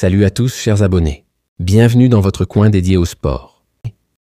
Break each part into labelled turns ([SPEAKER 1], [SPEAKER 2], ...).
[SPEAKER 1] Salut à tous, chers abonnés. Bienvenue dans votre coin dédié au sport.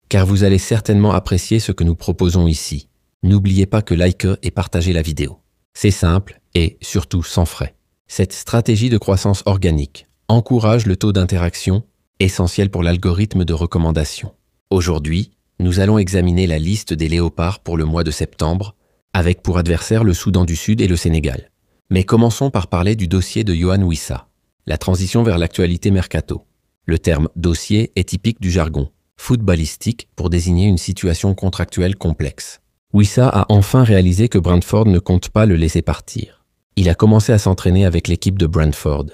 [SPEAKER 1] Car vous allez certainement apprécier ce que nous proposons ici. N'oubliez pas que liker et partager la vidéo. C'est simple et surtout sans frais. Cette stratégie de croissance organique encourage le taux d'interaction, essentiel pour l'algorithme de recommandation. Aujourd'hui, nous allons examiner la liste des léopards pour le mois de septembre, avec pour adversaires le Soudan du Sud et le Sénégal. Mais commençons par parler du dossier de Yoane Wissa. La transition vers l'actualité mercato. Le terme « dossier » est typique du jargon footballistique pour désigner une situation contractuelle complexe. Wissa a enfin réalisé que Brentford ne compte pas le laisser partir. Il a commencé à s'entraîner avec l'équipe de Brentford.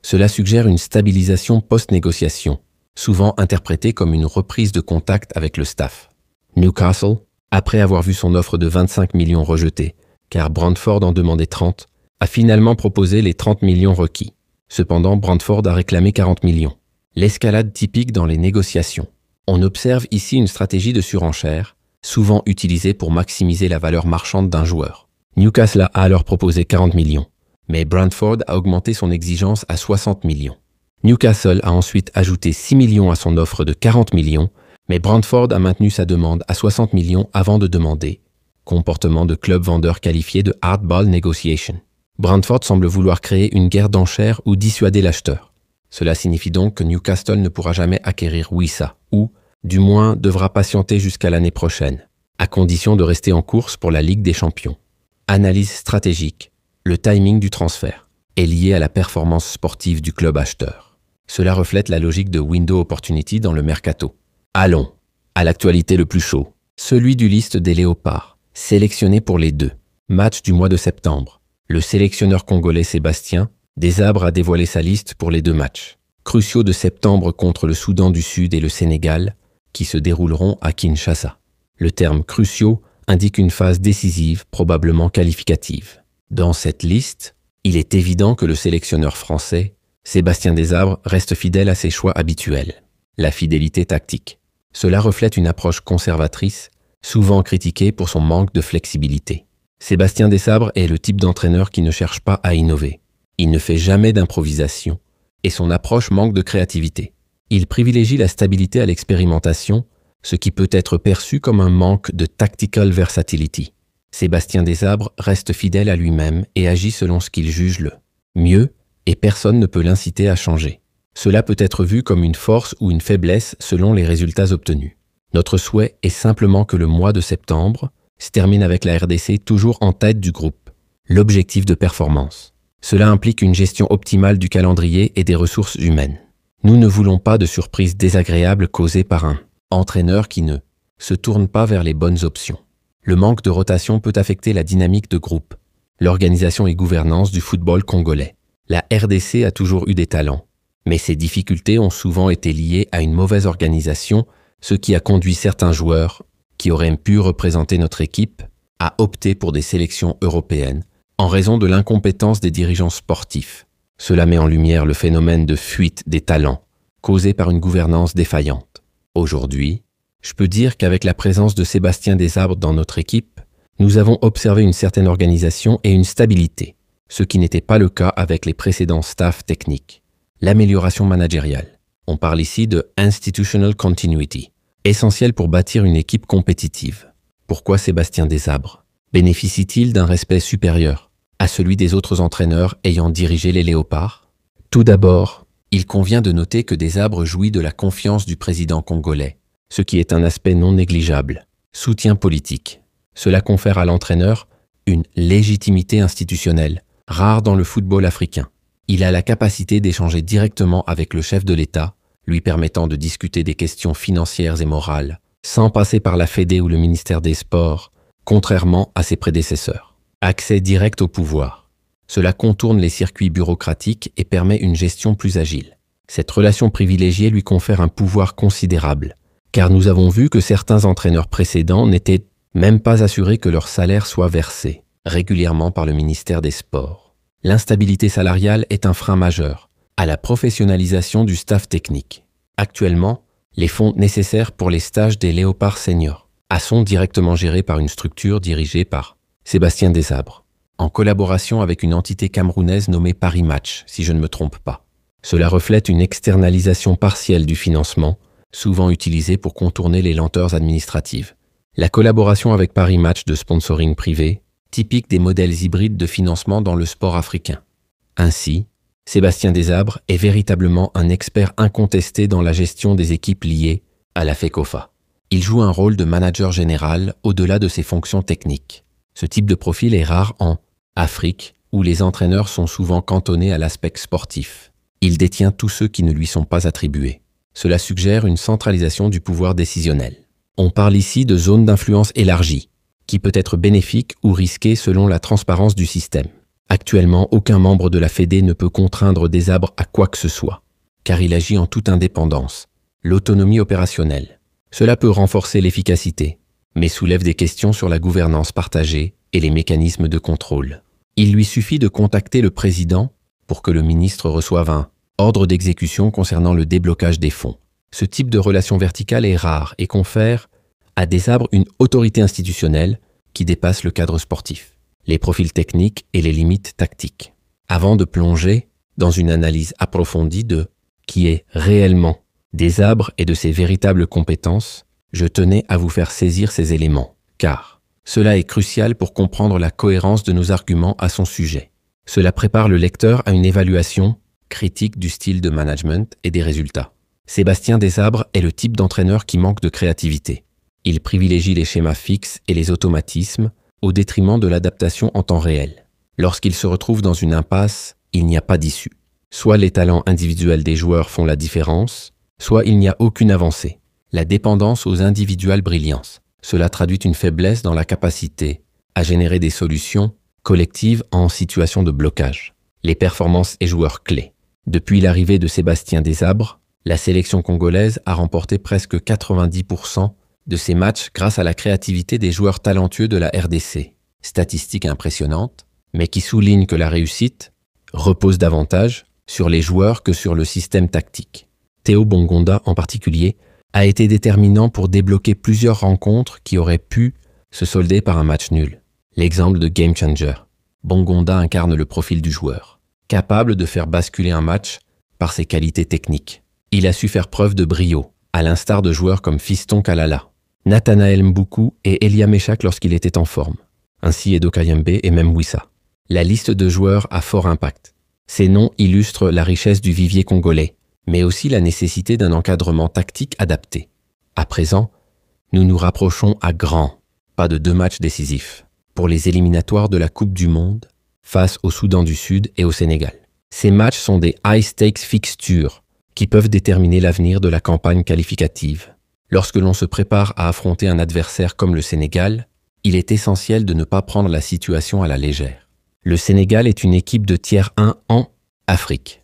[SPEAKER 1] Cela suggère une stabilisation post-négociation, souvent interprétée comme une reprise de contact avec le staff. Newcastle, après avoir vu son offre de 25 millions rejetée, car Brentford en demandait 30, a finalement proposé les 30 millions requis. Cependant, Brentford a réclamé 40 millions. L'escalade typique dans les négociations. On observe ici une stratégie de surenchère, souvent utilisée pour maximiser la valeur marchande d'un joueur. Newcastle a alors proposé 40 millions, mais Brentford a augmenté son exigence à 60 millions. Newcastle a ensuite ajouté 6 millions à son offre de 40 millions, mais Brentford a maintenu sa demande à 60 millions avant de demander. Comportement de club vendeur qualifié de hardball negotiation. Brentford semble vouloir créer une guerre d'enchères ou dissuader l'acheteur. Cela signifie donc que Newcastle ne pourra jamais acquérir Wissa, ou, du moins, devra patienter jusqu'à l'année prochaine, à condition de rester en course pour la Ligue des Champions. Analyse stratégique. Le timing du transfert est lié à la performance sportive du club acheteur. Cela reflète la logique de window opportunity dans le mercato. Allons, à l'actualité le plus chaud, celui du liste des léopards, sélectionné pour les deux matchs du mois de septembre. Le sélectionneur congolais Sébastien Desabre a dévoilé sa liste pour les deux matchs, cruciaux de septembre contre le Soudan du Sud et le Sénégal, qui se dérouleront à Kinshasa. Le terme « cruciaux » indique une phase décisive, probablement qualificative. Dans cette liste, il est évident que le sélectionneur français, Sébastien Desabre, reste fidèle à ses choix habituels. La fidélité tactique. Cela reflète une approche conservatrice, souvent critiquée pour son manque de flexibilité. Sébastien Desabre est le type d'entraîneur qui ne cherche pas à innover. Il ne fait jamais d'improvisation et son approche manque de créativité. Il privilégie la stabilité à l'expérimentation, ce qui peut être perçu comme un manque de tactical versatility. Sébastien Desabre reste fidèle à lui-même et agit selon ce qu'il juge le mieux et personne ne peut l'inciter à changer. Cela peut être vu comme une force ou une faiblesse selon les résultats obtenus. Notre souhait est simplement que le mois de septembre se termine avec la RDC toujours en tête du groupe. L'objectif de performance. Cela implique une gestion optimale du calendrier et des ressources humaines. Nous ne voulons pas de surprises désagréables causées par un entraîneur qui ne se tourne pas vers les bonnes options. Le manque de rotation peut affecter la dynamique de groupe, l'organisation et gouvernance du football congolais. La RDC a toujours eu des talents, mais ces difficultés ont souvent été liées à une mauvaise organisation, ce qui a conduit certains joueurs qui auraient pu représenter notre équipe à opter pour des sélections européennes en raison de l'incompétence des dirigeants sportifs. Cela met en lumière le phénomène de fuite des talents causé par une gouvernance défaillante. Aujourd'hui, je peux dire qu'avec la présence de Sébastien Desabre dans notre équipe, nous avons observé une certaine organisation et une stabilité, ce qui n'était pas le cas avec les précédents staffs techniques. L'amélioration managériale. On parle ici de institutional continuity, essentiel pour bâtir une équipe compétitive. Pourquoi Sébastien Desabre bénéficie-t-il d'un respect supérieur à celui des autres entraîneurs ayant dirigé les Léopards? Tout d'abord, il convient de noter que Desabre jouit de la confiance du président congolais, ce qui est un aspect non négligeable. Soutien politique. Cela confère à l'entraîneur une légitimité institutionnelle, rare dans le football africain. Il a la capacité d'échanger directement avec le chef de l'État, lui permettant de discuter des questions financières et morales, sans passer par la Fédé ou le ministère des Sports, contrairement à ses prédécesseurs. Accès direct au pouvoir. Cela contourne les circuits bureaucratiques et permet une gestion plus agile. Cette relation privilégiée lui confère un pouvoir considérable, car nous avons vu que certains entraîneurs précédents n'étaient même pas assurés que leur salaire soit versé régulièrement par le ministère des Sports. L'instabilité salariale est un frein majeur à la professionnalisation du staff technique. Actuellement, les fonds nécessaires pour les stages des Léopards seniors sont directement gérés par une structure dirigée par Sébastien Desabre, en collaboration avec une entité camerounaise nommée Paris Match, si je ne me trompe pas. Cela reflète une externalisation partielle du financement, souvent utilisée pour contourner les lenteurs administratives. La collaboration avec Paris Match de sponsoring privé, typique des modèles hybrides de financement dans le sport africain. Ainsi, Sébastien Desabres est véritablement un expert incontesté dans la gestion des équipes liées à la FECOFA. Il joue un rôle de manager général au-delà de ses fonctions techniques. Ce type de profil est rare en Afrique, où les entraîneurs sont souvent cantonnés à l'aspect sportif. Il détient tous ceux qui ne lui sont pas attribués. Cela suggère une centralisation du pouvoir décisionnel. On parle ici de zone d'influence élargie, qui peut être bénéfique ou risquée selon la transparence du système. Actuellement, aucun membre de la Fédé ne peut contraindre Desabres à quoi que ce soit, car il agit en toute indépendance. L'autonomie opérationnelle. Cela peut renforcer l'efficacité, mais soulève des questions sur la gouvernance partagée et les mécanismes de contrôle. Il lui suffit de contacter le président pour que le ministre reçoive un ordre d'exécution concernant le déblocage des fonds. Ce type de relation verticale est rare et confère à Desabres une autorité institutionnelle qui dépasse le cadre sportif, les profils techniques et les limites tactiques. Avant de plonger dans une analyse approfondie de qui est réellement Desabres et de ses véritables compétences, je tenais à vous faire saisir ces éléments, car cela est crucial pour comprendre la cohérence de nos arguments à son sujet. Cela prépare le lecteur à une évaluation critique du style de management et des résultats. Sébastien Desabres est le type d'entraîneur qui manque de créativité. Il privilégie les schémas fixes et les automatismes au détriment de l'adaptation en temps réel. Lorsqu'il se retrouve dans une impasse, il n'y a pas d'issue. Soit les talents individuels des joueurs font la différence, soit il n'y a aucune avancée. La dépendance aux individuelles brillances. Cela traduit une faiblesse dans la capacité à générer des solutions collectives en situation de blocage. Les performances et joueurs clés. Depuis l'arrivée de Sébastien Desabres, la sélection congolaise a remporté presque 90% de ses matchs grâce à la créativité des joueurs talentueux de la RDC. Statistique impressionnante, mais qui souligne que la réussite repose davantage sur les joueurs que sur le système tactique. Théo Bongonda en particulier a été déterminant pour débloquer plusieurs rencontres qui auraient pu se solder par un match nul. L'exemple de Game Changer. Bongonda incarne le profil du joueur, capable de faire basculer un match par ses qualités techniques. Il a su faire preuve de brio, à l'instar de joueurs comme Fiston Kalala, Nathanaël Mboukou et Elia Meshak lorsqu'il était en forme, ainsi Edo Kayembe et même Wissa. La liste de joueurs a fort impact. Ces noms illustrent la richesse du vivier congolais, mais aussi la nécessité d'un encadrement tactique adapté. À présent, nous nous rapprochons à grands pas de 2 matchs décisifs pour les éliminatoires de la Coupe du Monde face au Soudan du Sud et au Sénégal. Ces matchs sont des high-stakes fixtures qui peuvent déterminer l'avenir de la campagne qualificative. Lorsque l'on se prépare à affronter un adversaire comme le Sénégal, il est essentiel de ne pas prendre la situation à la légère. Le Sénégal est une équipe de tiers 1 en Afrique.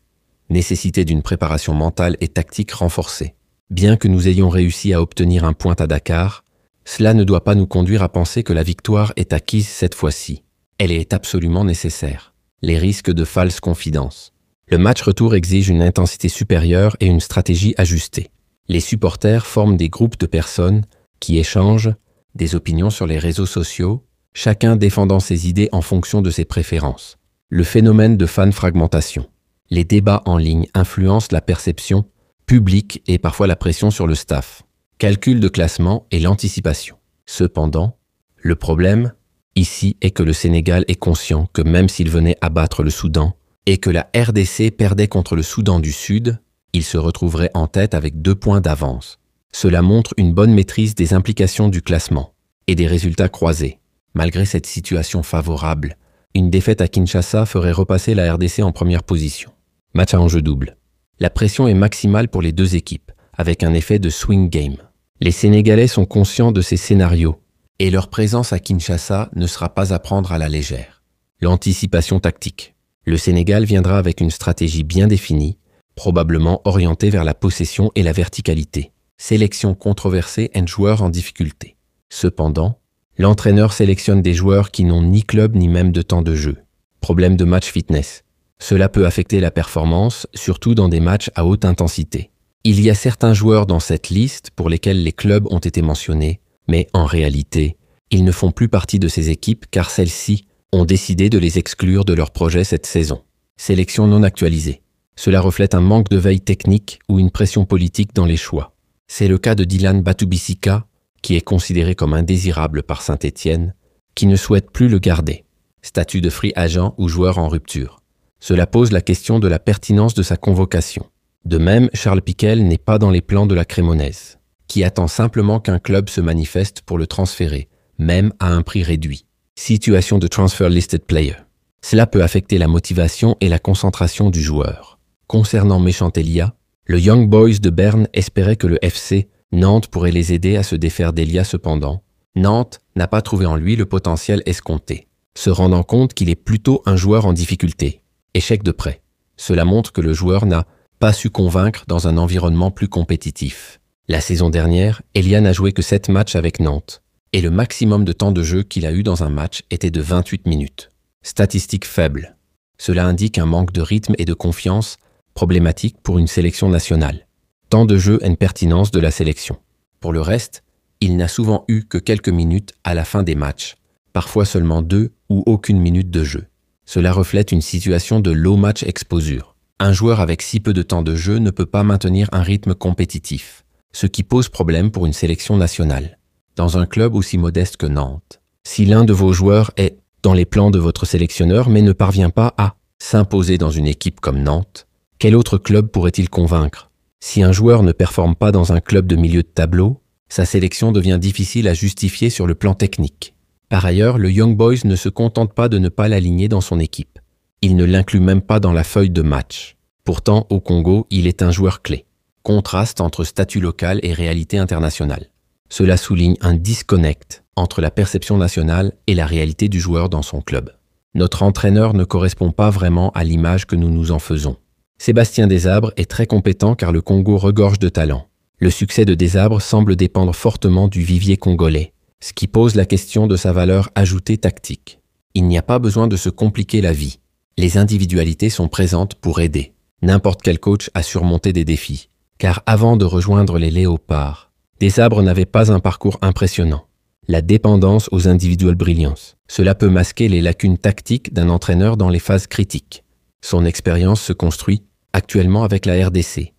[SPEAKER 1] Nécessité d'une préparation mentale et tactique renforcée. Bien que nous ayons réussi à obtenir un point à Dakar, cela ne doit pas nous conduire à penser que la victoire est acquise cette fois-ci. Elle est absolument nécessaire. Les risques de false confidence. Le match retour exige une intensité supérieure et une stratégie ajustée. Les supporters forment des groupes de personnes qui échangent des opinions sur les réseaux sociaux, chacun défendant ses idées en fonction de ses préférences. Le phénomène de fan fragmentation. Les débats en ligne influencent la perception publique et parfois la pression sur le staff. Calcul de classement et l'anticipation. Cependant, le problème ici est que le Sénégal est conscient que même s'il venait abattre le Soudan et que la RDC perdait contre le Soudan du Sud, il se retrouverait en tête avec 2 points d'avance. Cela montre une bonne maîtrise des implications du classement et des résultats croisés. Malgré cette situation favorable, une défaite à Kinshasa ferait repasser la RDC en première position. Match à enjeu double. La pression est maximale pour les 2 équipes, avec un effet de swing game. Les Sénégalais sont conscients de ces scénarios, et leur présence à Kinshasa ne sera pas à prendre à la légère. L'anticipation tactique. Le Sénégal viendra avec une stratégie bien définie, probablement orientée vers la possession et la verticalité. Sélection controversée et joueurs en difficulté. Cependant, l'entraîneur sélectionne des joueurs qui n'ont ni club ni même de temps de jeu. Problème de match fitness. Cela peut affecter la performance, surtout dans des matchs à haute intensité. Il y a certains joueurs dans cette liste pour lesquels les clubs ont été mentionnés, mais en réalité, ils ne font plus partie de ces équipes car celles-ci ont décidé de les exclure de leur projet cette saison. Sélection non actualisée. Cela reflète un manque de veille technique ou une pression politique dans les choix. C'est le cas de Dylan Batubisika, qui est considéré comme indésirable par Saint-Étienne, qui ne souhaite plus le garder. Statut de free agent ou joueur en rupture. Cela pose la question de la pertinence de sa convocation. De même, Charles Piquel n'est pas dans les plans de la Crémonaise, qui attend simplement qu'un club se manifeste pour le transférer, même à un prix réduit. Situation de transfer listed player. Cela peut affecter la motivation et la concentration du joueur. Concernant Méchant-Elia, le Young Boys de Berne espérait que le FC Nantes pourrait les aider à se défaire d'Elia cependant. Nantes n'a pas trouvé en lui le potentiel escompté, se rendant compte qu'il est plutôt un joueur en difficulté. Échec de prêt. Cela montre que le joueur n'a pas su convaincre dans un environnement plus compétitif. La saison dernière, Elia n'a joué que 7 matchs avec Nantes, et le maximum de temps de jeu qu'il a eu dans un match était de 28 minutes. Statistique faible. Cela indique un manque de rythme et de confiance problématique pour une sélection nationale. Temps de jeu et une pertinence de la sélection. Pour le reste, il n'a souvent eu que quelques minutes à la fin des matchs, parfois seulement 2 ou aucune minute de jeu. Cela reflète une situation de low match exposure. Un joueur avec si peu de temps de jeu ne peut pas maintenir un rythme compétitif, ce qui pose problème pour une sélection nationale. Dans un club aussi modeste que Nantes, si l'un de vos joueurs est dans les plans de votre sélectionneur mais ne parvient pas à s'imposer dans une équipe comme Nantes, quel autre club pourrait-il convaincre? Si un joueur ne performe pas dans un club de milieu de tableau, sa sélection devient difficile à justifier sur le plan technique. Par ailleurs, le Young Boys ne se contente pas de ne pas l'aligner dans son équipe. Il ne l'inclut même pas dans la feuille de match. Pourtant, au Congo, il est un joueur clé. Contraste entre statut local et réalité internationale. Cela souligne un disconnect entre la perception nationale et la réalité du joueur dans son club. Notre entraîneur ne correspond pas vraiment à l'image que nous nous en faisons. Sébastien Desabre est très compétent car le Congo regorge de talent. Le succès de Desabre semble dépendre fortement du vivier congolais, ce qui pose la question de sa valeur ajoutée tactique. Il n'y a pas besoin de se compliquer la vie. Les individualités sont présentes pour aider. N'importe quel coach a surmonté des défis. Car avant de rejoindre les Léopards, Desabre n'avait pas un parcours impressionnant. La dépendance aux individual brilliance. Cela peut masquer les lacunes tactiques d'un entraîneur dans les phases critiques. Son expérience se construit actuellement avec la RDC.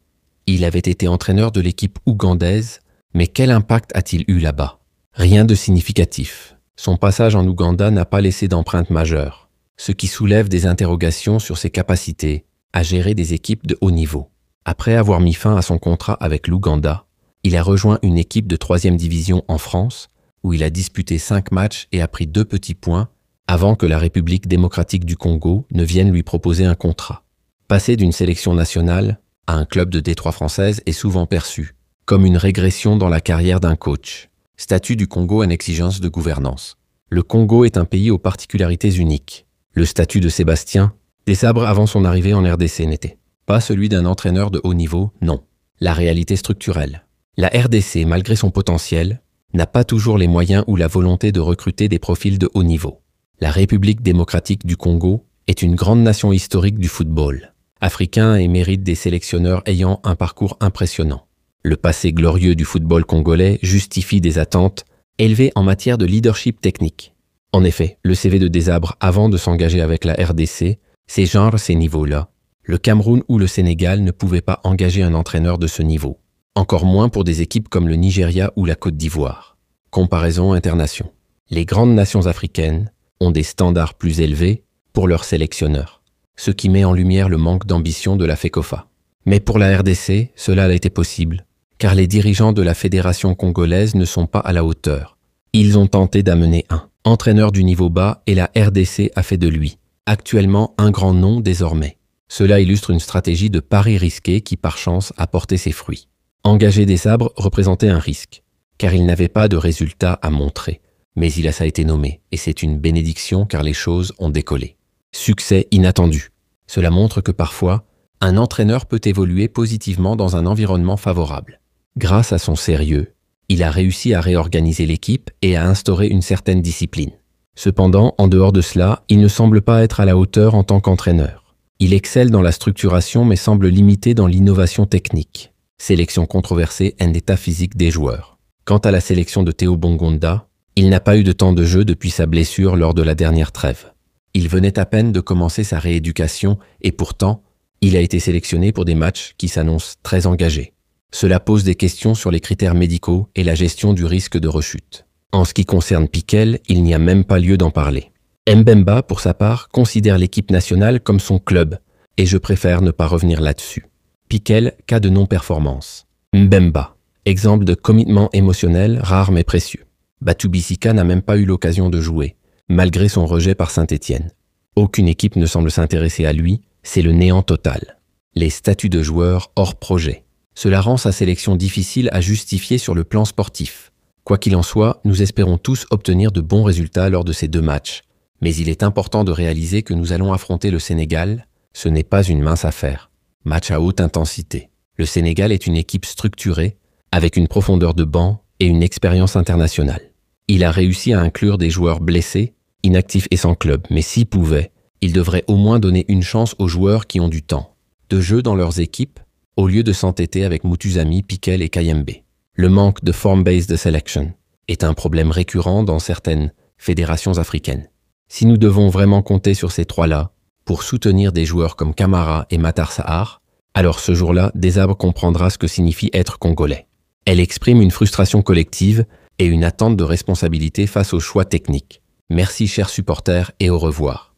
[SPEAKER 1] Il avait été entraîneur de l'équipe ougandaise, mais quel impact a-t-il eu là-bas? Rien de significatif. Son passage en Ouganda n'a pas laissé d'empreinte majeure, ce qui soulève des interrogations sur ses capacités à gérer des équipes de haut niveau. Après avoir mis fin à son contrat avec l'Ouganda, il a rejoint une équipe de 3e division en France, où il a disputé 5 matchs et a pris 2 petits points avant que la République démocratique du Congo ne vienne lui proposer un contrat. Passer d'une sélection nationale à un club de Détroit française est souvent perçu comme une régression dans la carrière d'un coach. Statut du Congo en exigence de gouvernance. Le Congo est un pays aux particularités uniques. Le statut de Sébastien Desabre avant son arrivée en RDC n'était pas celui d'un entraîneur de haut niveau, non. La réalité structurelle. La RDC, malgré son potentiel, n'a pas toujours les moyens ou la volonté de recruter des profils de haut niveau. La République démocratique du Congo est une grande nation historique du football africain et mérite des sélectionneurs ayant un parcours impressionnant. Le passé glorieux du football congolais justifie des attentes élevées en matière de leadership technique. En effet, le CV de Desabre avant de s'engager avec la RDC, c'est genre ces niveaux-là. Le Cameroun ou le Sénégal ne pouvaient pas engager un entraîneur de ce niveau. Encore moins pour des équipes comme le Nigeria ou la Côte d'Ivoire. Comparaison internation. Les grandes nations africaines ont des standards plus élevés pour leurs sélectionneurs, ce qui met en lumière le manque d'ambition de la FECOFA. Mais pour la RDC, cela a été possible, car les dirigeants de la fédération congolaise ne sont pas à la hauteur. Ils ont tenté d'amener un entraîneur du niveau bas et la RDC a fait de lui, actuellement un grand nom désormais. Cela illustre une stratégie de pari risqué qui par chance a porté ses fruits. Engager Desabre représentait un risque, car il n'avait pas de résultat à montrer. Mais ça a été nommé, et c'est une bénédiction car les choses ont décollé. Succès inattendu. Cela montre que parfois, un entraîneur peut évoluer positivement dans un environnement favorable. Grâce à son sérieux, il a réussi à réorganiser l'équipe et à instaurer une certaine discipline. Cependant, en dehors de cela, il ne semble pas être à la hauteur en tant qu'entraîneur. Il excelle dans la structuration mais semble limité dans l'innovation technique. Sélection controversée et état physique des joueurs. Quant à la sélection de Théo Bongonda, il n'a pas eu de temps de jeu depuis sa blessure lors de la dernière trêve. Il venait à peine de commencer sa rééducation et pourtant, Il a été sélectionné pour des matchs qui s'annoncent très engagés. Cela pose des questions sur les critères médicaux et la gestion du risque de rechute. En ce qui concerne Piquel, il n'y a même pas lieu d'en parler. Mbemba, pour sa part, considère l'équipe nationale comme son club, et je préfère ne pas revenir là-dessus. Piquel, cas de non-performance. Mbemba, exemple de commitment émotionnel rare mais précieux. Batoubissika n'a même pas eu l'occasion de jouer, malgré son rejet par Saint-Étienne. Aucune équipe ne semble s'intéresser à lui, c'est le néant total. Les statuts de joueurs hors projet. Cela rend sa sélection difficile à justifier sur le plan sportif. Quoi qu'il en soit, nous espérons tous obtenir de bons résultats lors de ces 2 matchs. Mais il est important de réaliser que nous allons affronter le Sénégal. Ce n'est pas une mince affaire. Match à haute intensité. Le Sénégal est une équipe structurée, avec une profondeur de banc et une expérience internationale. Il a réussi à inclure des joueurs blessés, inactifs et sans club, mais s'il pouvait, il devrait au moins donner une chance aux joueurs qui ont du temps de jeu dans leurs équipes, au lieu de s'entêter avec Mutuzami, Piquel et Kayembe. Le manque de form-based selection est un problème récurrent dans certaines fédérations africaines. Si nous devons vraiment compter sur ces 3-là pour soutenir des joueurs comme Camara et Matar Sarr, alors ce jour-là, Desabre comprendra ce que signifie être congolais. Elle exprime une frustration collective et une attente de responsabilité face aux choix techniques. Merci chers supporters et au revoir.